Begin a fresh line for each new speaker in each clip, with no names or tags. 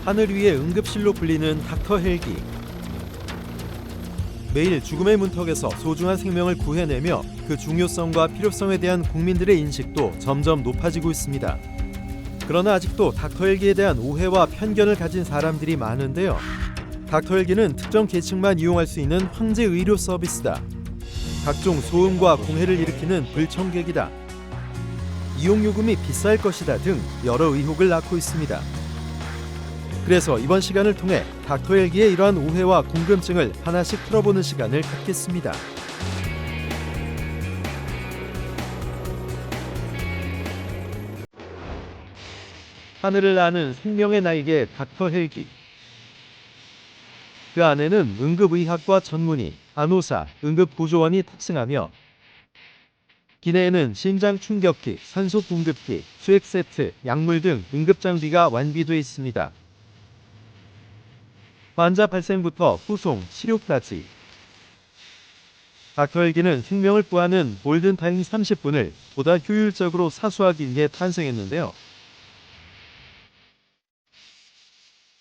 하늘 위의 응급실로 불리는 닥터 헬기. 매일 죽음의 문턱에서 소중한 생명을 구해내며 그 중요성과 필요성에 대한 국민들의 인식도 점점 높아지고 있습니다. 그러나 아직도 닥터 헬기에 대한 오해와 편견을 가진 사람들이 많은데요. 닥터 헬기는 특정 계층만 이용할 수 있는 황제 의료 서비스다. 각종 소음과 공해를 일으키는 불청객이다. 이용 요금이 비쌀 것이다 등 여러 의혹을 낳고 있습니다. 그래서 이번 시간을 통해 닥터 헬기의 이러한 오해와 궁금증을 하나씩 풀어보는 시간을 갖겠습니다. 하늘을 나는 생명의 날개 닥터 헬기. 그 안에는 응급의학과 전문의, 간호사, 응급구조원이 탑승하며 기내에는 심장 충격기, 산소 공급기, 수액 세트, 약물 등 응급 장비가 완비되어 있습니다. 환자 발생부터 후송, 치료까지. 닥터 헬기는 생명을 구하는 골든타임 30분을 보다 효율적으로 사수하기 위해 탄생했는데요.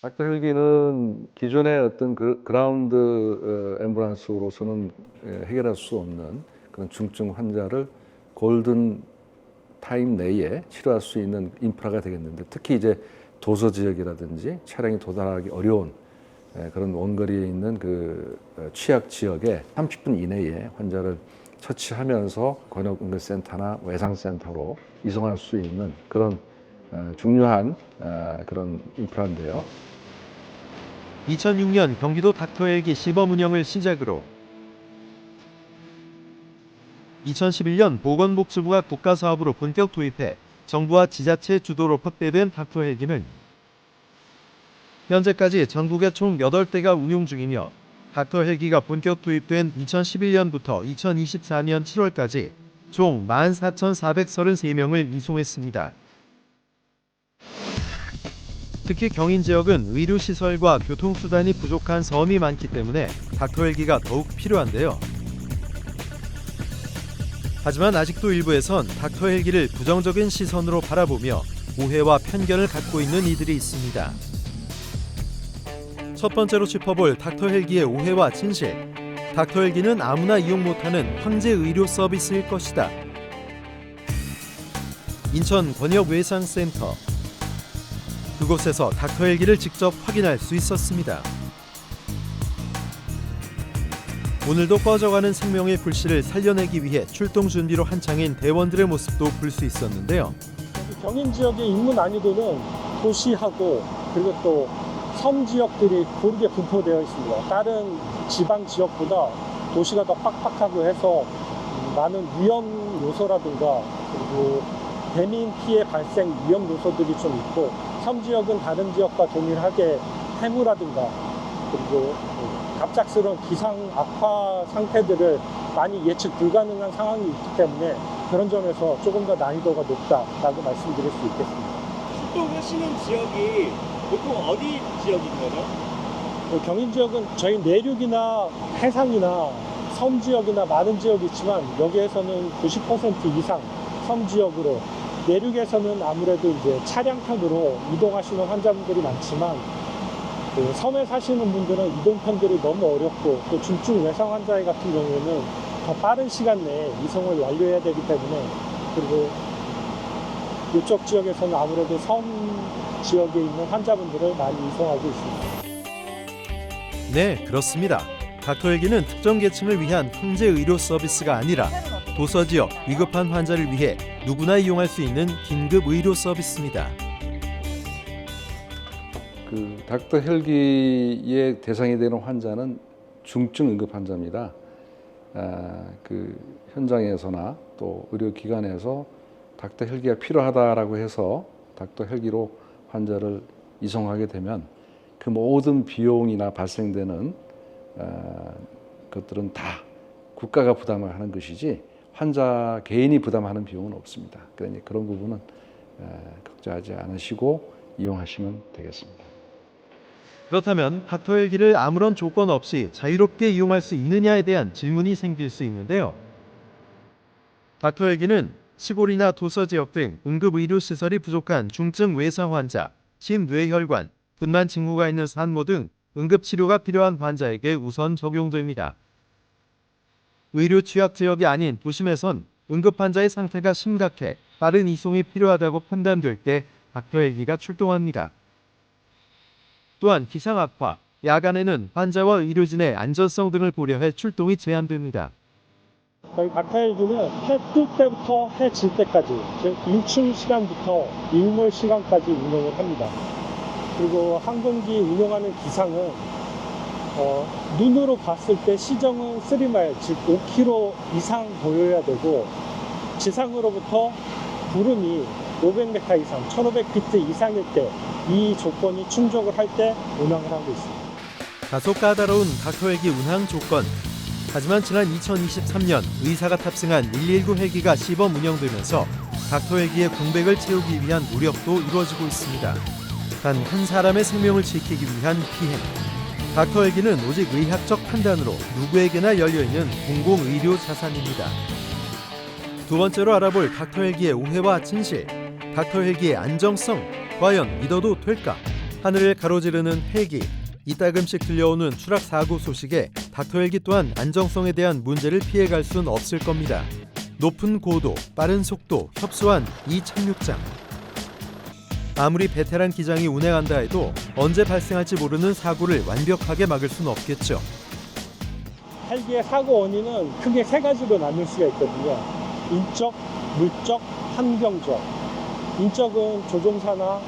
닥터 헬기는 기존의 어떤 그라운드 앰뷸런스로서는 해결할 수 없는 그런 중증 환자를 골든 타임 내에 치료할 수 있는 인프라가 되겠는데, 특히 이제 도서 지역이라든지 차량이 도달하기 어려운 그런 원거리에 있는 그 취약 지역에 30분 이내에 환자를 처치하면서 권역응급센터나 외상센터로 이송할 수 있는 그런 중요한 그런 인프라인데요.
2006년 경기도 닥터 헬기 시범 운영을 시작으로 2011년 보건복지부가 국가사업으로 본격 도입해 정부와 지자체 주도로 확대된 닥터 헬기는 현재까지 전국에 총 8대가 운용 중이며, 닥터 헬기가 본격 도입된 2011년부터 2024년 7월까지 총 14,433명을 이송했습니다. 특히 경인 지역은 의료시설과 교통수단이 부족한 섬이 많기 때문에 닥터 헬기가 더욱 필요한데요. 하지만 아직도 일부에선 닥터 헬기를 부정적인 시선으로 바라보며 오해와 편견을 갖고 있는 이들이 있습니다. 첫 번째로 짚어볼 닥터 헬기의 오해와 진실. 닥터 헬기는 아무나 이용 못하는 황제 의료 서비스일 것이다. 인천 권역외상센터. 그곳에서 닥터 헬기를 직접 확인할 수 있었습니다. 오늘도 꺼져가는 생명의 불씨를 살려내기 위해 출동 준비로 한창인 대원들의 모습도 볼 수 있었는데요.
경인 지역의 임무 난이도는 도시하고 그리고 또 섬 지역들이 고르게 분포되어 있습니다. 다른 지방 지역보다 도시가 더 빡빡하고 해서 많은 위험 요소라든가 그리고 대민 피해 발생 위험 요소들이 좀 있고, 섬 지역은 다른 지역과 동일하게 해무라든가 그리고 갑작스러운 기상 악화 상태들을 많이 예측 불가능한 상황이 있기 때문에 그런 점에서 조금 더 난이도가 높다라고 말씀드릴 수 있겠습니다.
출동하시는 지역이 보통 어디 지역인 거죠?
경인 지역은 저희 내륙이나 해상이나 섬 지역이나 많은 지역이 있지만, 여기에서는 90% 이상 섬 지역으로, 내륙에서는 아무래도 이제 차량 타고로 이동하시는 환자분들이 많지만 그 섬에 사시는 분들은 이동편들이 너무 어렵고, 또 중증 외상 환자 같은 경우에는 더 빠른 시간 내에 이송을 완료해야 되기 때문에, 그리고 이쪽 지역에서는 아무래도 섬 지역에 있는 환자분들을 많이 이송하고 있습니다.
네, 그렇습니다. 닥터 헬기는 특정 계층을 위한 황제 의료 서비스가 아니라 도서지역 위급한 환자를 위해 누구나 이용할 수 있는 긴급 의료 서비스입니다.
그 닥터 헬기의 대상이 되는 환자는 중증 응급 환자입니다. 그 현장에서나 또 의료기관에서 닥터 헬기가 필요하다라고 해서 닥터 헬기로 환자를 이송하게 되면 그 모든 비용이나 발생되는 것들은 다 국가가 부담을 하는 것이지 환자 개인이 부담하는 비용은 없습니다. 그러니 그런 부분은 걱정하지 않으시고 이용하시면 되겠습니다.
그렇다면 닥터 헬기를 아무런 조건 없이 자유롭게 이용할 수 있느냐에 대한 질문이 생길 수 있는데요. 닥터 헬기는 시골이나 도서 지역 등 응급 의료 시설이 부족한 중증 외상 환자, 심뇌혈관, 끝난 징후가 있는 산모 등 응급치료가 필요한 환자에게 우선 적용됩니다. 의료 취약 지역이 아닌 도심에선 응급 환자의 상태가 심각해 빠른 이송이 필요하다고 판단될 때 닥터 헬기가 출동합니다. 또한 기상 악화, 야간에는 환자와 의료진의 안전성 등을 고려해 출동이 제한됩니다.
저희 닥터 헬기는 해 뜰 때부터 해 질 때까지, 즉 인출 시간부터 일몰 시간까지 운영을 합니다. 그리고 항공기 운영하는 기상은 눈으로 봤을 때 시정은 3마일, 즉 5km 이상 보여야 되고, 지상으로부터 구름이 500m 이상, 1500피트 이상일 때 이 조건이 충족을 할 때 운항을 하고 있습니다.
다소 까다로운 닥터 헬기 운항 조건. 하지만 지난 2023년 의사가 탑승한 119 헬기가 시범 운영되면서 닥터 헬기의 공백을 채우기 위한 노력도 이루어지고 있습니다. 단 한 사람의 생명을 지키기 위한 피행. 닥터 헬기는 오직 의학적 판단으로 누구에게나 열려있는 공공의료 자산입니다. 두 번째로 알아볼 닥터 헬기의 오해와 진실. 닥터 헬기의 안정성. 과연 믿어도 될까? 하늘을 가로지르는 헬기. 이따금씩 들려오는 추락 사고 소식에 닥터 헬기 또한 안정성에 대한 문제를 피해갈 순 없을 겁니다. 높은 고도, 빠른 속도, 협소한 이 착륙장. 아무리 베테랑 기장이 운행한다 해도 언제 발생할지 모르는 사고를 완벽하게 막을 수는 없겠죠.
헬기의 사고 원인은 크게 3가지로 나눌 수가 있거든요. 인적, 물적, 환경적. 인적은 조종사나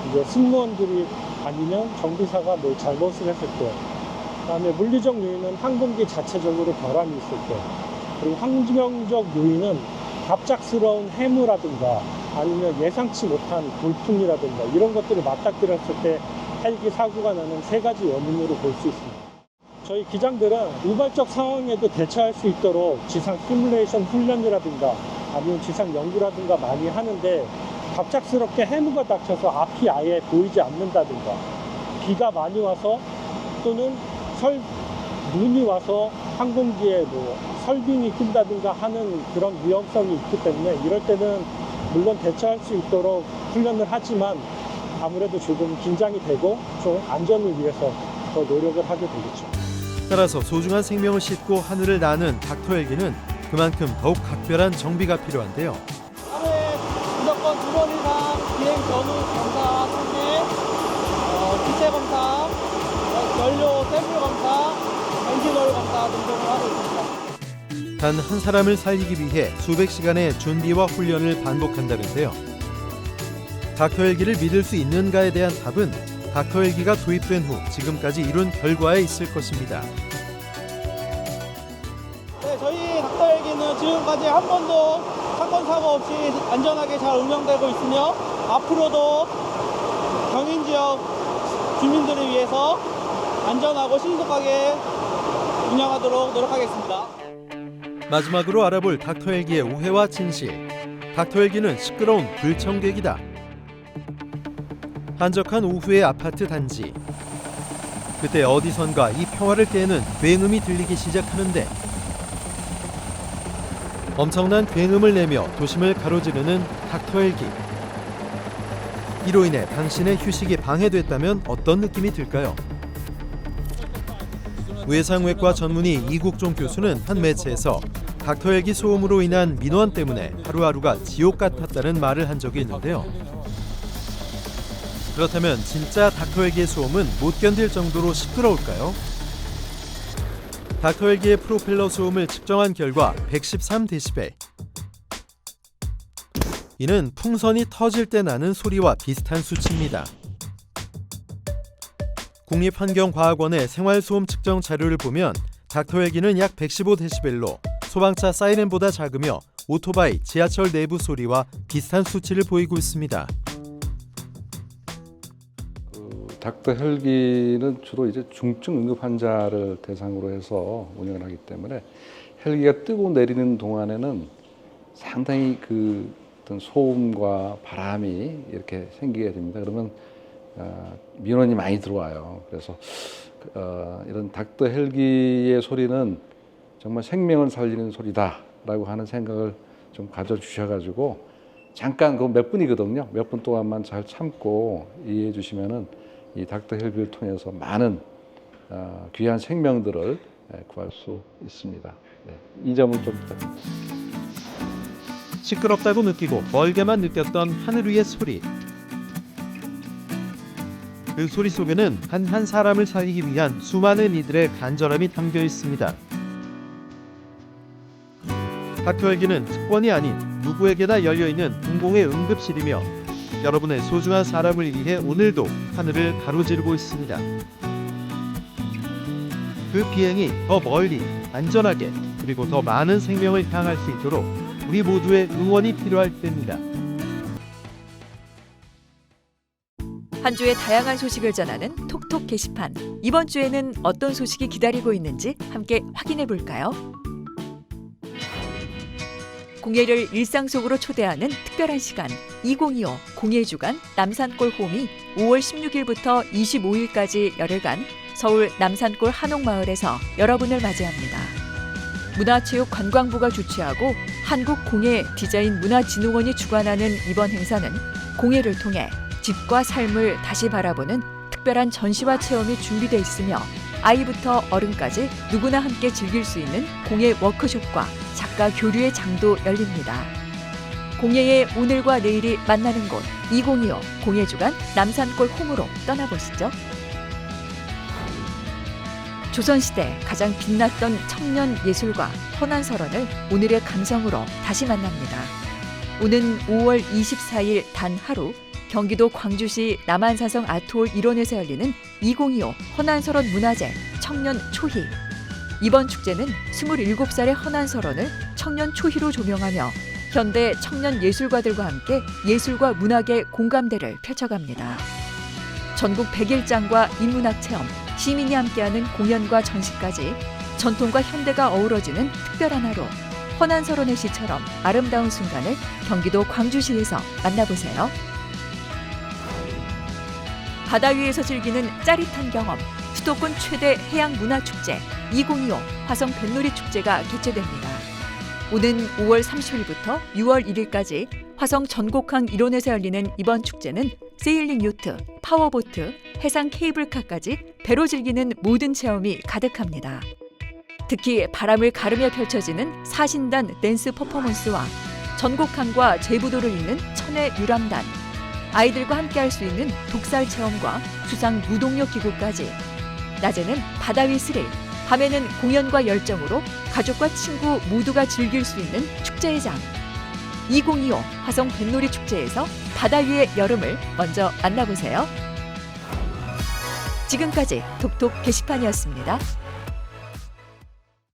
이제 승무원들이 아니면 정비사가 뭐 잘못을 했을 때, 그다음에 물리적 요인은 항공기 자체적으로 결함이 있을 때, 그리고 환경적 요인은 갑작스러운 해무라든가 아니면 예상치 못한 돌풍이라든가 이런 것들을 맞닥뜨렸을 때 헬기 사고가 나는 3가지 원인으로 볼 수 있습니다. 저희 기장들은 우발적 상황에도 대처할 수 있도록 지상 시뮬레이션 훈련이라든가 아니면 지상 연구라든가 많이 하는데, 갑작스럽게 해무가 닥쳐서 앞이 아예 보이지 않는다든가, 비가 많이 와서 또는 눈이 와서 항공기에 뭐 설빙이 낀다든가 하는 그런 위험성이 있기 때문에 이럴 때는 물론 대처할 수 있도록 훈련을 하지만 아무래도 조금 긴장이 되고 좀 안전을 위해서 더 노력을 하게 되겠죠.
따라서 소중한 생명을 싣고 하늘을 나는 닥터 헬기는 그만큼 더욱 각별한 정비가 필요한데요.
하루에 무조건 2번 이상 비행 전후 검사, 성계, 기체 검사, 연료 샘플 검사, 엔진 오일 검사 등등을 하고 있습니다.
단 한 사람을 살리기 위해 수백 시간의 준비와 훈련을 반복한다는데요. 닥터 헬기를 믿을 수 있는가에 대한 답은 닥터 헬기가 도입된 후 지금까지 이룬 결과에 있을 것입니다.
네, 저희 닥터 헬기는 지금까지 한 번도 사건 사고 없이 안전하게 잘 운영되고 있으며 앞으로도 경인 지역 주민들을 위해서 안전하고 신속하게 운영하도록 노력하겠습니다.
마지막으로 알아볼 닥터 헬기의 오해와 진실. 닥터 헬기는 시끄러운 불청객이다. 한적한 오후의 아파트 단지. 그때 어디선가 이 평화를 깨는 굉음이 들리기 시작하는데, 엄청난 굉음을 내며 도심을 가로지르는 닥터 헬기. 이로 인해 당신의 휴식이 방해됐다면 어떤 느낌이 들까요? 외상외과 전문의 이국종 교수는 한 매체에서 닥터 헬기 소음으로 인한 민원 때문에 하루하루가 지옥 같았다는 말을 한 적이 있는데요. 그렇다면 진짜 닥터 헬기의 소음은 못 견딜 정도로 시끄러울까요? 닥터 헬기의 프로펠러 소음을 측정한 결과 113데시벨. 이는 풍선이 터질 때 나는 소리와 비슷한 수치입니다. 국립환경과학원의 생활소음 측정 자료를 보면 닥터 헬기는 약 115데시벨로 소방차 사이렌보다 작으며 오토바이, 지하철 내부 소리와 비슷한 수치를 보이고 있습니다.
닥터 헬기는 주로 이제 중증 응급 환자를 대상으로 해서 운영을 하기 때문에 헬기가 뜨고 내리는 동안에는 상당히 그 어떤 소음과 바람이 이렇게 생기게 됩니다. 그러면 민원이 많이 들어와요. 그래서 이런 닥터 헬기의 소리는 정말 생명을 살리는 소리다라고 하는 생각을 좀 가져주셔가지고 잠깐 그 몇 분이거든요. 몇 분 동안만 잘 참고 이해해 주시면은 이 닥터 헬기를 통해서 많은 귀한 생명들을 구할 수 있습니다. 네, 이 점을 좀 부탁드립니다.
시끄럽다고 느끼고 멀게만 느꼈던 하늘 위의 소리. 그 소리 속에는 한 사람을 살리기 위한 수많은 이들의 간절함이 담겨 있습니다. 닥터 헬기는 특권이 아닌 누구에게나 열려있는 공공의 응급실이며 여러분의 소중한 사람을 위해 오늘도 하늘을 가로지르고 있습니다. 그 비행이 더 멀리, 안전하게, 그리고 더 많은 생명을 향할 수 있도록 우리 모두의 응원이 필요할 때입니다.
한 주의 다양한 소식을 전하는 톡톡 게시판. 이번 주에는 어떤 소식이 기다리고 있는지 함께 확인해 볼까요? 공예를 일상 속으로 초대하는 특별한 시간 2025 공예주간 남산골 홈이 5월 16일부터 25일까지 열흘간 서울 남산골 한옥마을에서 여러분을 맞이합니다. 문화체육관광부가 주최하고 한국공예디자인문화진흥원이 주관하는 이번 행사는 공예를 통해 집과 삶을 다시 바라보는 특별한 전시와 체험이 준비되어 있으며 아이부터 어른까지 누구나 함께 즐길 수 있는 공예 워크숍과 작가 교류의 장도 열립니다. 공예의 오늘과 내일이 만나는 곳 2025 공예주간 남산골 홈으로 떠나보시죠. 조선시대 가장 빛났던 청년 예술가 헌안설원을 오늘의 감성으로 다시 만납니다. 오는 5월 24일 단 하루 경기도 광주시 남한산성 아트홀 일원에서 열리는 2025 헌안설원 문화제 청년 초희. 이번 축제는 27살의 헌안설원을 청년 초희로 조명하며 현대 청년 예술가들과 함께 예술과 문학의 공감대를 펼쳐갑니다. 전국 100일장과 인문학 체험, 시민이 함께하는 공연과 전시까지 전통과 현대가 어우러지는 특별한 하루. 헌안설원의 시처럼 아름다운 순간을 경기도 광주시에서 만나보세요. 바다 위에서 즐기는 짜릿한 경험, 수도권 최대 해양문화축제 2025 화성 뱃놀이 축제가 개최됩니다. 오는 5월 30일부터 6월 1일까지 화성 전곡항 일원에서 열리는 이번 축제는 세일링 요트, 파워보트, 해상 케이블카까지 배로 즐기는 모든 체험이 가득합니다. 특히 바람을 가르며 펼쳐지는 사신단 댄스 퍼포먼스와 전곡항과 제부도를 잇는 천혜 유람단, 아이들과 함께할 수 있는 독살 체험과 수상 무동력 기구까지 낮에는 바다 위 스릴, 밤에는 공연과 열정으로 가족과 친구 모두가 즐길 수 있는 축제의 장 2025 화성 뱃놀이 축제에서 바다 위의 여름을 먼저 만나보세요. 지금까지 톡톡 게시판이었습니다.